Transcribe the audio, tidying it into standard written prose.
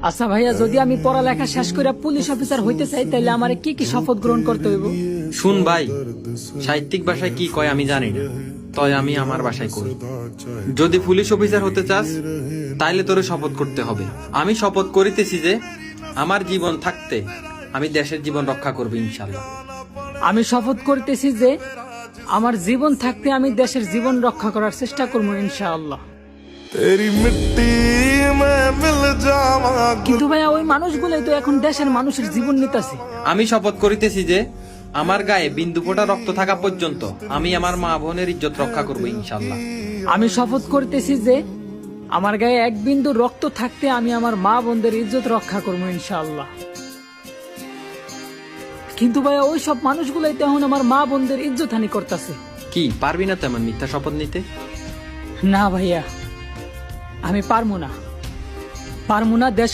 আচ্ছা ভাইয়া, যদি আমি পড়ালেখা শেষ করে পুলিশ অফিসার হইতে চাই তাহলে আমারে কি কি শপথ গ্রহণ করতে হইব? শুন ভাই, সাহিত্যিক ভাষায় কি কয় আমি জানি না, তয় আমি আমার ভাষায় কই। যদি পুলিশ অফিসার হতে চাস তাইলে তোরে শপথ করতে হবে। আমি শপথ করিতেছি যে আমার জীবন থাকতে আমি দেশের জীবন রক্ষা করবো ইনশাল্লাহ। আমি শপথ করতেছি যে আমার জীবন থাকতে আমি দেশের জীবন রক্ষা করার চেষ্টা করবো ইনশাআল্লাহ। तेरी मिट्टी में मिल जावा। কিন্তু ভাইয়া, ওই মানুষগুলোই তো এখন দেশের মানুষের জীবন নিতেছে। আমি শপথ করিতেছি যে আমার গায়ে বিন্দু ফোঁটা রক্ত থাকা পর্যন্ত আমি আমার মা বোনের ইজ্জত রক্ষা করবো ইনশাল্লাহ। আমি শপথ করতেছি যে আমার গায়ে এক বিন্দু রক্ত থাকতে আমি আমার মা বোনদের ইজ্জত রক্ষা করবো ইনশাআল্লাহ। কিন্তু ভাইয়া, ওই সব মানুষগুলোই তো এখন আমার মা বোনদের ইজ্জত হানি করতেছে। কি পারবি না তেমন মিথ্যা শপথ নিতে? না ভাইয়া, আমি পারবো না দেশ